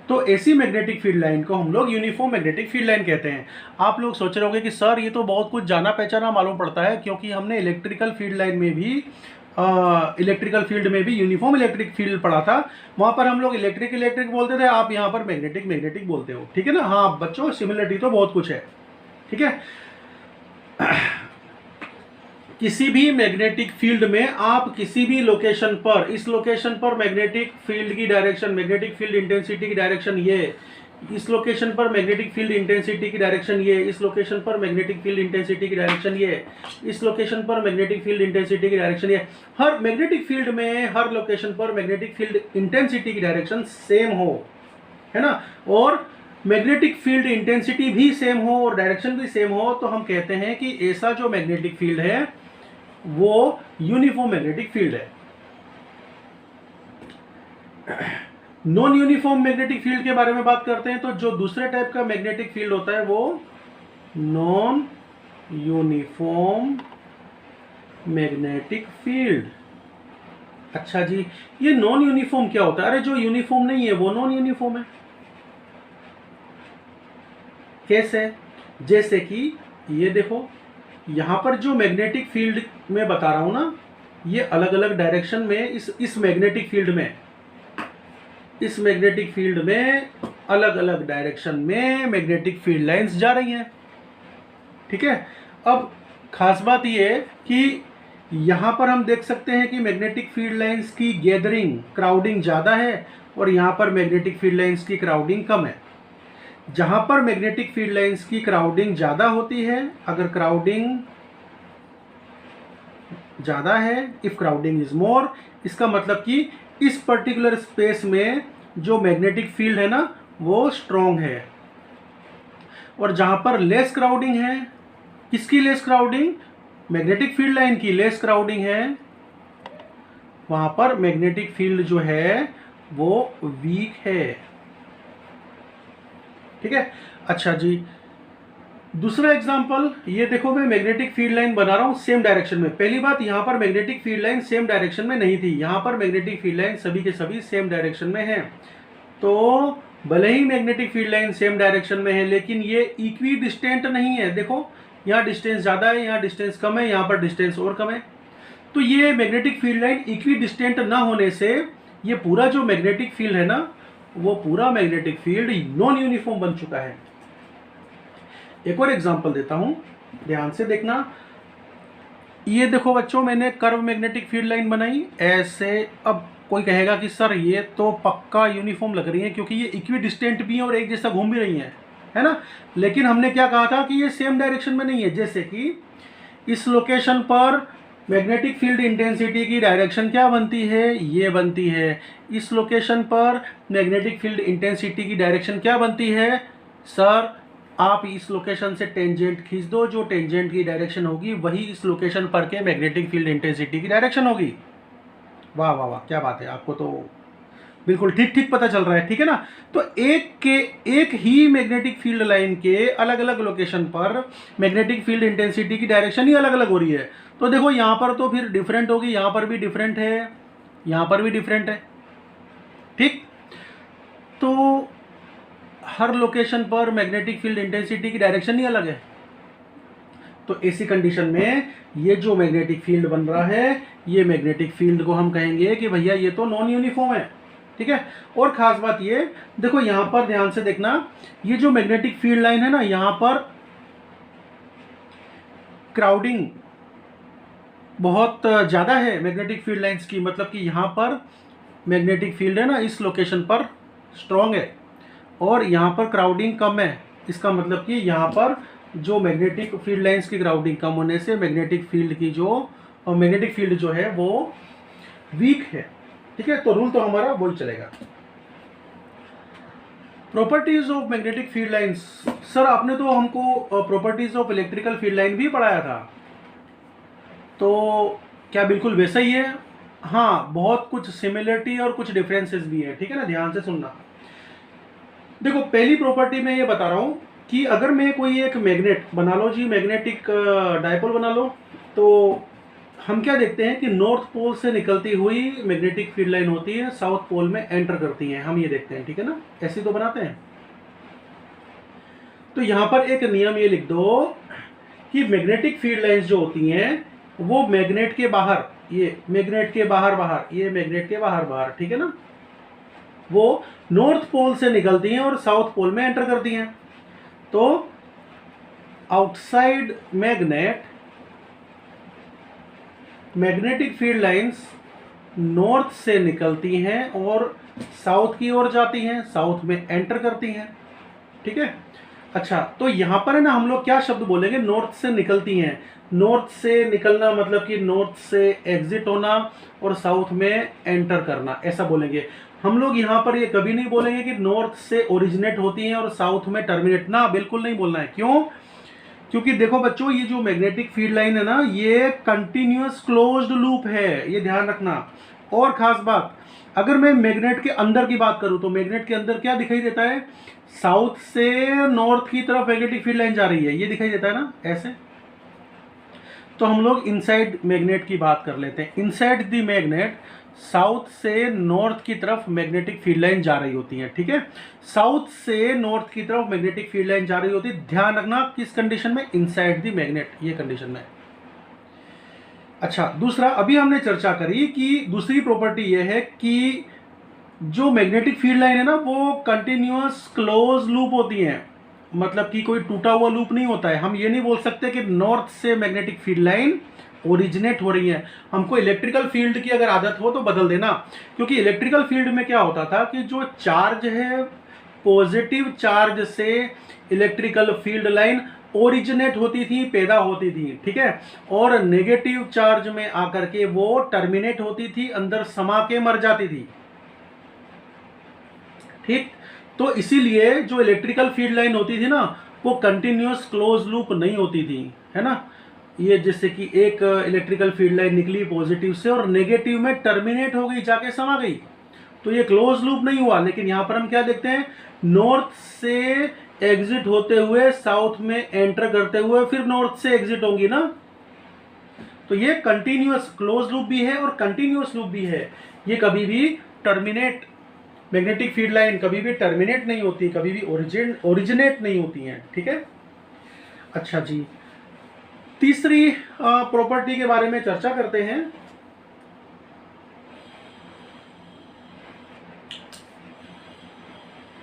तो ऐसी मैग्नेटिक फील्ड लाइन को हम लोग यूनिफॉर्म मैग्नेटिक फील्ड लाइन कहते हैं। आप लोग सोच रहे होंगे कि सर ये तो बहुत कुछ जाना पहचाना मालूम पड़ता है, क्योंकि हमने इलेक्ट्रिकल फील्ड लाइन में भी इलेक्ट्रिकल फील्ड में भी यूनिफॉर्म इलेक्ट्रिक फील्ड पढ़ा था, वहां पर हम लोग इलेक्ट्रिक बोलते थे, आप यहाँ पर मैग्नेटिक बोलते हो, ठीक है ना। हाँ बच्चों, सिमिलरिटी तो बहुत कुछ है, ठीक है। किसी भी मैग्नेटिक फील्ड में आप किसी भी लोकेशन पर, इस लोकेशन पर मैग्नेटिक फील्ड की डायरेक्शन, मैग्नेटिक फील्ड इंटेंसिटी की डायरेक्शन ये, इस लोकेशन पर मैग्नेटिक फील्ड इंटेंसिटी की डायरेक्शन ये, इस लोकेशन पर मैग्नेटिक फील्ड इंटेंसिटी की डायरेक्शन ये, इस लोकेशन पर मैग्नेटिक फील्ड इंटेंसिटी की डायरेक्शन ये, हर मैग्नेटिक फील्ड में हर लोकेशन पर मैग्नेटिक फील्ड इंटेंसिटी की डायरेक्शन सेम हो, है ना, और मैग्नेटिक फील्ड इंटेंसिटी भी सेम हो और डायरेक्शन भी सेम हो, तो हम कहते हैं कि ऐसा जो मैग्नेटिक फील्ड है वो यूनिफॉर्म मैग्नेटिक फील्ड है। नॉन यूनिफॉर्म मैग्नेटिक फील्ड के बारे में बात करते हैं, तो जो दूसरे टाइप का मैग्नेटिक फील्ड होता है वो नॉन यूनिफॉर्म मैग्नेटिक फील्ड। अच्छा जी, ये नॉन यूनिफॉर्म क्या होता है? अरे जो यूनिफॉर्म नहीं है वो नॉन यूनिफॉर्म है। कैसे? जैसे कि ये देखो, यहां पर जो मैग्नेटिक फील्ड में बता रहा हूं ना, ये अलग अलग डायरेक्शन में इस मैग्नेटिक फील्ड में, इस मैग्नेटिक फील्ड में अलग अलग डायरेक्शन में मैग्नेटिक फील्ड लाइंस जा रही हैं, ठीक है। अब खास बात ये कि यहां पर हम देख सकते हैं कि मैग्नेटिक फील्ड लाइंस की गैदरिंग, क्राउडिंग ज्यादा है, और यहां पर मैग्नेटिक फील्ड लाइंस की क्राउडिंग कम है। जहां पर मैग्नेटिक फील्ड लाइंस की क्राउडिंग ज्यादा होती है, अगर क्राउडिंग ज्यादा है, इफ क्राउडिंग इज मोर, इसका मतलब कि इस पर्टिकुलर स्पेस में जो मैग्नेटिक फील्ड है ना वो स्ट्रॉन्ग है। और जहां पर लेस क्राउडिंग है, किसकी less crowding? Magnetic field line की लेस क्राउडिंग है, वहां पर मैग्नेटिक फील्ड जो है वो वीक है, ठीक है। अच्छा जी, दूसरा एग्जांपल ये देखो, मैं मैग्नेटिक फील्ड लाइन बना रहा हूं सेम डायरेक्शन में। पहली बात, यहां पर magnetic field line same direction में नहीं थी, यहां पर मैग्नेटिक फील्ड लाइन सभी के सभी सेम डायरेक्शन में है। तो भले ही magnetic field line same direction में है, लेकिन ये इक्वी डिस्टेंट नहीं है। देखो, यहाँ डिस्टेंस ज्यादा है, यहाँ डिस्टेंस कम है, यहाँ पर डिस्टेंस और कम है। तो ये magnetic field line equi distant ना होने से ये पूरा जो मैग्नेटिक फील्ड है ना, वो पूरा मैग्नेटिक फील्ड नॉन यूनिफॉर्म बन चुका है। एक और एग्जांपल देता हूं, ध्यान से देखना। ये देखो बच्चों, मैंने कर्व मैग्नेटिक फील्ड लाइन बनाई ऐसे। अब कोई कहेगा कि सर ये तो पक्का यूनिफॉर्म लग रही है, क्योंकि ये इक्वी डिस्टेंट भी है और एक जैसा घूम भी रही है ना। लेकिन हमने क्या कहा था कि ये सेम डायरेक्शन में नहीं है। जैसे कि इस लोकेशन पर मैग्नेटिक फील्ड इंटेंसिटी की डायरेक्शन क्या बनती है? ये बनती है। इस लोकेशन पर मैग्नेटिक फील्ड इंटेंसिटी की डायरेक्शन क्या बनती है? सर आप इस लोकेशन से टेंजेंट खींच दो, जो टेंजेंट की डायरेक्शन होगी वही इस लोकेशन पर के मैग्नेटिक फील्ड इंटेंसिटी की डायरेक्शन होगी। वाह वाह वाह, क्या बात है, आपको तो बिल्कुल ठीक ठीक पता चल रहा है, ठीक है ना। तो एक ही मैग्नेटिक फील्ड लाइन के अलग अलग लोकेशन पर मैग्नेटिक फील्ड इंटेंसिटी की डायरेक्शन ही अलग अलग हो रही है। तो देखो, यहाँ पर तो फिर डिफरेंट होगी, यहाँ पर भी डिफरेंट है, यहाँ पर भी डिफरेंट है, ठीक। तो हर लोकेशन पर मैग्नेटिक फील्ड इंटेंसिटी की डायरेक्शन ही अलग है। तो ऐसी कंडीशन में ये जो मैग्नेटिक फील्ड बन रहा है, ये मैग्नेटिक फील्ड को हम कहेंगे कि भैया ये तो नॉन यूनिफॉर्म है, ठीक है। और खास बात ये देखो, यहां पर ध्यान से देखना, ये जो मैग्नेटिक फील्ड लाइन है ना, यहां पर क्राउडिंग बहुत ज्यादा है मैग्नेटिक फील्ड लाइंस की। मतलब कि यहां पर मैग्नेटिक फील्ड है ना इस लोकेशन पर स्ट्रॉन्ग है और यहाँ पर क्राउडिंग कम है, इसका मतलब कि यहाँ पर जो मैग्नेटिक फील्ड लाइंस की क्राउडिंग कम होने से मैग्नेटिक फील्ड जो है वो वीक है। ठीक है, तो रूल तो हमारा वही चलेगा। Properties of magnetic field lines, sir आपने तो हमको properties of electrical field line भी पढ़ाया था, तो क्या बिल्कुल वैसा ही है? हाँ, बहुत कुछ सिमिलरिटी और कुछ डिफरेंसेस भी है। ठीक है ना, ध्यान से सुनना। देखो, पहली प्रॉपर्टी मैं ये बता रहा हूँ कि अगर मैं कोई एक मैग्नेट बना लो जी, मैग्नेटिक डायपोल बना लो, तो हम क्या देखते हैं कि नॉर्थ पोल से निकलती हुई मैग्नेटिक फील्ड लाइन होती है, साउथ पोल में एंटर करती है, हम ये देखते हैं। ठीक है ना, ऐसे तो बनाते हैं। तो यहां पर एक नियम ये लिख दो कि मैग्नेटिक फील्ड लाइंस जो होती हैं वो मैग्नेट के बाहर, ये मैग्नेट के बाहर बाहर, ये मैग्नेट के बाहर बाहर, ठीक है ना, वो नॉर्थ पोल से निकलती हैं और साउथ पोल में एंटर करती हैं। तो outside magnetic field lines north से निकलती हैं और साउथ की ओर जाती हैं, साउथ में एंटर करती हैं। ठीक है, अच्छा, तो यहां पर है ना हम लोग क्या शब्द बोलेंगे? नॉर्थ से निकलती हैं। नॉर्थ से निकलना मतलब कि नॉर्थ से एग्जिट होना और साउथ में एंटर करना, ऐसा बोलेंगे हम लोग। यहां पर ये कभी नहीं बोलेंगे कि नॉर्थ से ओरिजिनेट होती हैं और साउथ में टर्मिनेट, ना, बिल्कुल नहीं बोलना है। क्यों? क्योंकि देखो बच्चों, ये जो मैग्नेटिक फील्ड लाइन है ना, ये कंटिन्यूअस क्लोज्ड लूप है, ये ध्यान रखना। और खास बात, अगर मैं मैग्नेट के अंदर की बात करूं तो मैग्नेट के अंदर क्या दिखाई देता है? साउथ से नॉर्थ की तरफ मैग्नेटिक फील्ड लाइन जा रही है, ये दिखाई देता है ना, ऐसे। तो हम लोग इनसाइड मैग्नेट की बात कर लेते हैं। इनसाइड द मैग्नेट साउथ से नॉर्थ की तरफ मैग्नेटिक फील्ड लाइन जा रही होती है। ठीक है, साउथ से नॉर्थ की तरफ मैग्नेटिक फील्ड लाइन जा रही होती है। ध्यान रखना किस कंडीशन में? इनसाइड द मैग्नेट, ये कंडीशन में। अच्छा, दूसरा अभी हमने चर्चा करी कि दूसरी प्रॉपर्टी ये है कि जो मैग्नेटिक फील्ड लाइन है ना वो कंटिन्यूअस क्लोज लूप होती है, मतलब कि कोई टूटा हुआ लूप नहीं होता है। हम ये नहीं बोल सकते कि नॉर्थ से मैग्नेटिक फील्ड लाइन ओरिजिनेट हो रही है। हमको इलेक्ट्रिकल फील्ड की अगर आदत हो तो बदल देना, क्योंकि इलेक्ट्रिकल फील्ड में क्या होता था कि जो चार्ज है, पॉजिटिव चार्ज से इलेक्ट्रिकल फील्ड लाइन ओरिजिनेट होती थी, पैदा होती थी। ठीक है, और नेगेटिव चार्ज में आकर के वो टर्मिनेट होती थी, अंदर समा के मर जाती थी। ठीक, तो इसीलिए जो इलेक्ट्रिकल फील्ड लाइन होती थी ना वो कंटिन्यूअस क्लोज लूप नहीं होती थी, है ना। ये जैसे कि एक इलेक्ट्रिकल फील्ड लाइन निकली पॉजिटिव से और नेगेटिव में टर्मिनेट हो गई, जाके समा गई, तो ये क्लोज लूप नहीं हुआ। लेकिन यहां पर हम क्या देखते हैं? नॉर्थ से एग्जिट होते हुए साउथ में एंटर करते हुए फिर नॉर्थ से एग्जिट होंगी ना, तो ये कंटिन्यूअस क्लोज लूप भी है और कंटिन्यूअस लूप भी है। ये कभी भी टर्मिनेट, मैग्नेटिक फील्ड लाइन कभी भी टर्मिनेट नहीं होती, कभी भी ओरिजिनेट नहीं होती हैं। ठीक है, अच्छा जी, तीसरी प्रॉपर्टी के बारे में चर्चा करते हैं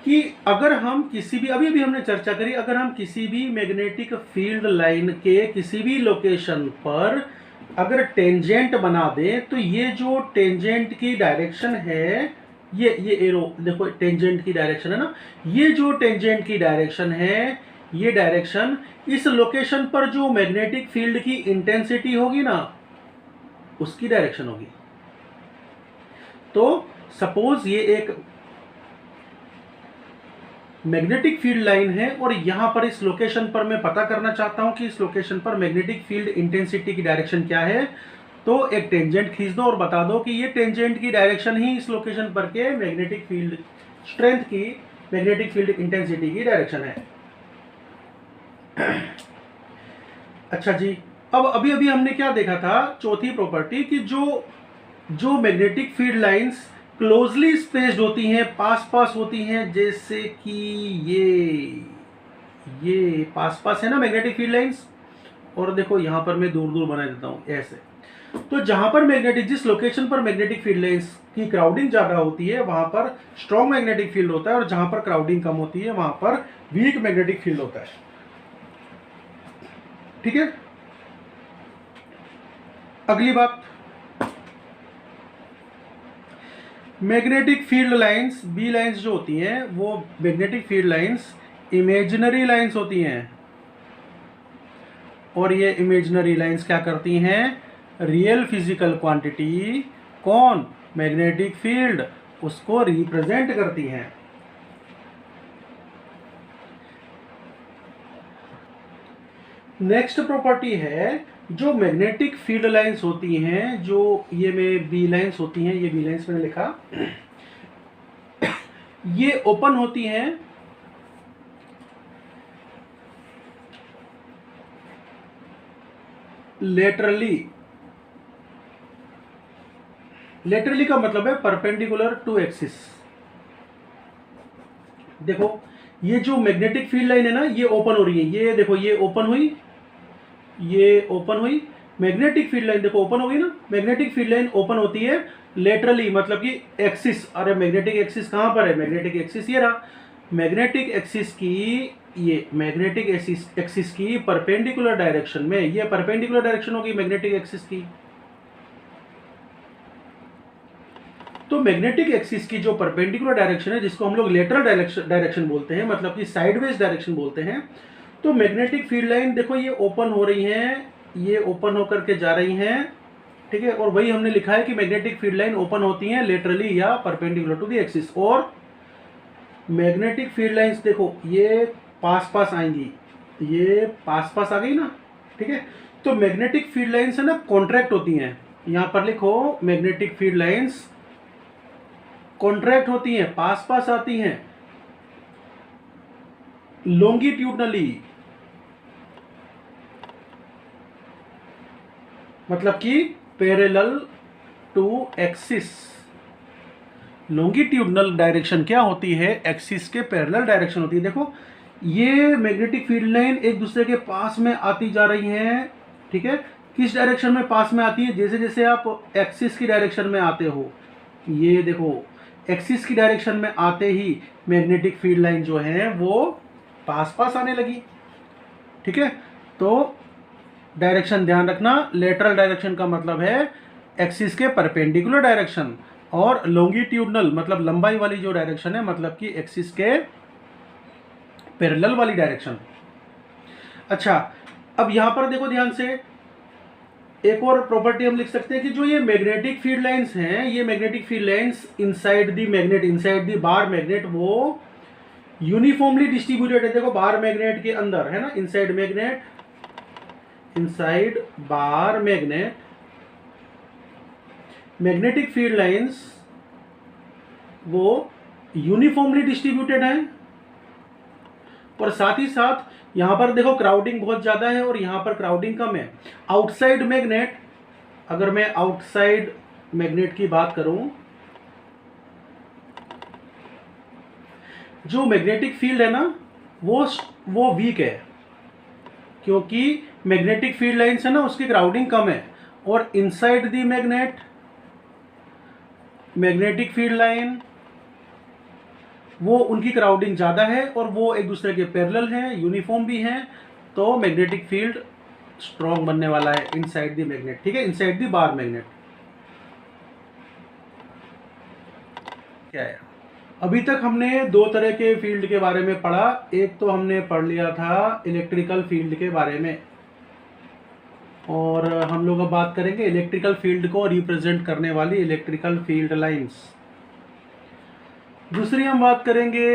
कि अगर हम किसी भी, अभी भी हमने चर्चा करी, अगर हम किसी भी मैग्नेटिक फील्ड लाइन के किसी भी लोकेशन पर अगर टेंजेंट बना दें तो ये जो टेंजेंट की डायरेक्शन है, ये एरो देखो, टेंजेंट की डायरेक्शन है ना, ये जो टेंजेंट की डायरेक्शन है, ये डायरेक्शन इस लोकेशन पर जो मैग्नेटिक फील्ड की इंटेंसिटी होगी ना उसकी डायरेक्शन होगी। तो सपोज ये एक मैग्नेटिक फील्ड लाइन है और यहां पर इस लोकेशन पर मैं पता करना चाहता हूं कि इस लोकेशन पर मैग्नेटिक फील्ड इंटेंसिटी की डायरेक्शन क्या है, तो एक टेंजेंट खींच दो और बता दो कि ये टेंजेंट की डायरेक्शन ही इस लोकेशन पर के मैग्नेटिक फील्ड स्ट्रेंथ की, मैग्नेटिक फील्ड इंटेंसिटी की डायरेक्शन है। अच्छा जी, अब अभी अभी हमने क्या देखा था, चौथी प्रॉपर्टी, कि जो magnetic field lines closely spaced होती हैं, पास पास होती हैं, जैसे कि ये पास पास है ना मैग्नेटिक फील्ड लाइंस, और देखो यहां पर मैं दूर दूर बना देता हूं ऐसे। तो जहां पर मैग्नेटिक, जिस लोकेशन पर मैग्नेटिक फील्ड लाइंस की क्राउडिंग ज्यादा होती है वहां पर स्ट्रॉन्ग मैग्नेटिक फील्ड होता है, और जहां पर क्राउडिंग कम होती है वहां पर वीक मैग्नेटिक फील्ड होता है। ठीक है, अगली बात, magnetic field lines, B lines जो होती हैं वो magnetic field lines imaginary lines होती हैं, और ये इमेजिनरी लाइंस क्या करती हैं, रियल फिजिकल क्वांटिटी, कौन, मैग्नेटिक फील्ड, उसको रिप्रेजेंट करती हैं। नेक्स्ट प्रॉपर्टी है, जो मैग्नेटिक फील्ड लाइंस होती हैं, जो ये में बी लाइंस होती हैं, ये बी लाइंस मैंने लिखा, ये ओपन होती हैं लेटरली। लेटरली का मतलब है परपेंडिकुलर टू एक्सिस। देखो ये जो मैग्नेटिक फील्ड लाइन है ना, ये ओपन हो रही है, ये देखो ये ओपन हुई, ये ओपन हुई, मैग्नेटिक फील्ड लाइन देखो ओपन हो गई ना, मैग्नेटिक फील्ड लाइन ओपन होती है लेटरली, मतलब कि एक्सिस, अरे मैग्नेटिक एक्सिस कहां पर है, मैग्नेटिक एक्सिस ये रहा, मैग्नेटिक एक्सिस की, ये मैग्नेटिक एक्सिस की परपेंडिकुलर डायरेक्शन में, ये परपेंडिकुलर डायरेक्शन होगी मैग्नेटिक एक्सिस की। तो मैग्नेटिक एक्सिस की जो परपेंडिकुलर डायरेक्शन है, जिसको हम लोग लेटरल डायरेक्शन बोलते हैं, मतलब कि साइडवेज डायरेक्शन बोलते हैं, तो मैग्नेटिक फील्ड लाइन देखो ये ओपन हो रही हैं, ये ओपन होकर के जा रही हैं, ठीक है, और वही हमने लिखा है कि मैग्नेटिक फील्ड लाइन ओपन होती हैं लेटरली या परपेंडिकुलर टू द एक्सिस। और मैग्नेटिक फील्ड लाइंस देखो ये पास पास आएंगी, ये पास पास आ गई ना, ठीक है, तो मैग्नेटिक फील्ड लाइंस है ना कॉन्ट्रैक्ट होती हैं, यहां पर लिखो मैग्नेटिक फील्ड लाइंस कॉन्ट्रैक्ट होती हैं, पास पास आती हैं, लॉन्गिट्यूडनली, मतलब कि parallel to axis. Longitudinal direction क्या होती है, एक्सिस के पैरेलल डायरेक्शन होती है। देखो ये मैग्नेटिक फील्ड लाइन एक दूसरे के पास में आती जा रही हैं, ठीक है, किस डायरेक्शन में पास में आती है, जैसे जैसे आप एक्सिस की डायरेक्शन में आते हो, ये देखो एक्सिस की डायरेक्शन में आते ही मैग्नेटिक फील्ड लाइन जो है वो पास पास आने लगी, ठीक है। तो डायरेक्शन ध्यान रखना, लेटरल डायरेक्शन का मतलब है एक्सिस के परपेंडिकुलर डायरेक्शन, और लॉन्गिट्यूडनल मतलब लंबाई वाली जो डायरेक्शन है, मतलब कि एक्सिस के पैरेलल वाली डायरेक्शन। अच्छा, अब यहां पर देखो ध्यान से, एक और प्रॉपर्टी हम लिख सकते हैं कि जो ये मैग्नेटिक फील्ड लाइंस हैं, ये magnetic field lines inside the magnet, inside the bar magnet, वो यूनिफॉर्मली डिस्ट्रीब्यूटेड है। देखो बार मैग्नेट के अंदर है ना, inside magnet, inside bar magnet, magnetic field lines वो यूनिफॉर्मली डिस्ट्रीब्यूटेड है, और साथ ही साथ यहां पर देखो क्राउडिंग बहुत ज्यादा है और यहां पर क्राउडिंग कम है। आउटसाइड मैग्नेट, अगर मैं आउटसाइड मैग्नेट की बात करूं, जो मैग्नेटिक फील्ड है ना वो वीक है, क्योंकि मैग्नेटिक फील्ड लाइंस है ना उसकी क्राउडिंग कम है, और inside the magnet magnetic field line वो उनकी क्राउडिंग ज़्यादा है, और वो एक दूसरे के पैरेलल हैं, यूनिफॉर्म भी हैं, तो मैग्नेटिक फील्ड स्ट्रॉन्ग बनने वाला है इनसाइड द मैग्नेट, ठीक है, इनसाइड द बार मैग्नेट। क्या है, अभी तक हमने दो तरह के फील्ड के बारे में पढ़ा, एक तो हमने पढ़ लिया था इलेक्ट्रिकल फील्ड के बारे में, और हम लोग अब बात करेंगे इलेक्ट्रिकल फील्ड को रिप्रेजेंट करने वाली इलेक्ट्रिकल फील्ड लाइंस। दूसरी हम बात करेंगे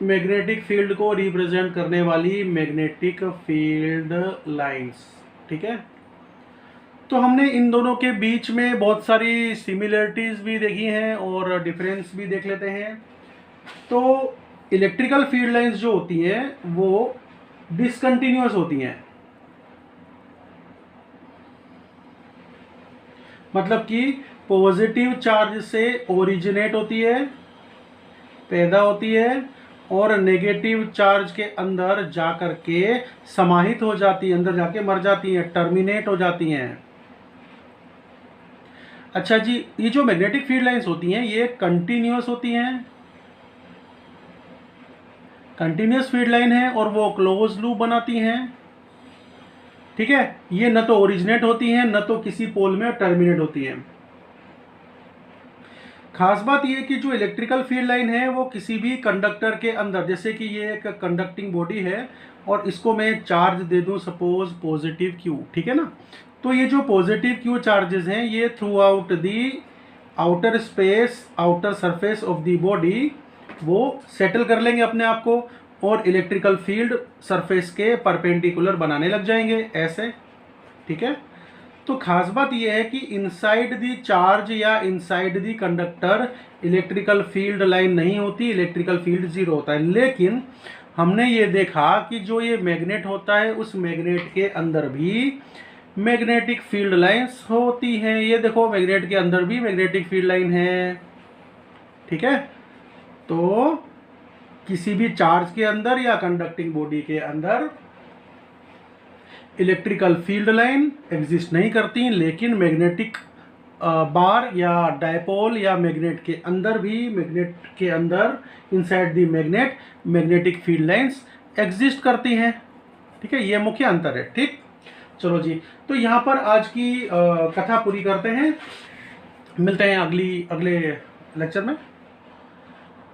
मैग्नेटिक फील्ड को रिप्रेजेंट करने वाली मैग्नेटिक फील्ड लाइंस, ठीक है। तो हमने इन दोनों के बीच में बहुत सारी सिमिलरिटीज भी देखी हैं और डिफरेंस भी देख लेते हैं। तो इलेक्ट्रिकल फील्ड लाइंस जो होती हैं वो डिसकंटिन्यूअस होती हैं, मतलब कि पॉजिटिव चार्ज से ओरिजिनेट होती है, पैदा होती है, और नेगेटिव चार्ज के अंदर जाकर के समाहित हो जाती है, अंदर जाके मर जाती हैं, टर्मिनेट हो जाती हैं। अच्छा जी, ये जो मैग्नेटिक फील्ड लाइंस होती हैं ये कंटिन्यूअस होती हैं, कंटिन्यूअस फील्ड लाइन है, और वो क्लोज लूप बनाती हैं, ठीक है। ये न तो ओरिजिनेट होती हैं न तो किसी पोल में टर्मिनेट होती हैं। खास बात ये है कि जो इलेक्ट्रिकल फील्ड लाइन है वो किसी भी कंडक्टर के अंदर, जैसे कि ये एक कंडक्टिंग बॉडी है और इसको मैं चार्ज दे दूं सपोज पॉजिटिव क्यू, ठीक है ना। तो ये जो पॉजिटिव क्यू चार्जेस हैं ये through out the outer space, outer surface of the body वो सेटल कर लेंगे अपने आप को और इलेक्ट्रिकल फील्ड सरफेस के परपेंडिकुलर बनाने लग जाएंगे ऐसे, ठीक है। तो खास बात यह है कि इनसाइड दी चार्ज या inside the conductor electrical field line नहीं होती, इलेक्ट्रिकल फील्ड जीरो होता है। लेकिन हमने ये देखा कि जो ये मैग्नेट होता है उस मैग्नेट के अंदर भी मैग्नेटिक फील्ड लाइंस होती हैं। ये देखो मैग्नेट के अंदर भी मैग्नेटिक फील्ड लाइन है, ठीक है। तो किसी भी चार्ज के अंदर या कंडक्टिंग बॉडी के अंदर इलेक्ट्रिकल फील्ड लाइन एग्जिस्ट नहीं करती, लेकिन मैग्नेटिक बार या डायपोल या मैग्नेट के अंदर भी, मैग्नेट के अंदर inside the magnet magnetic field lines exist करती हैं, ठीक है। ये मुख्य अंतर है, ठीक। चलो जी, तो यहाँ पर आज की कथा पूरी करते हैं, मिलते हैं अगले लेक्चर में।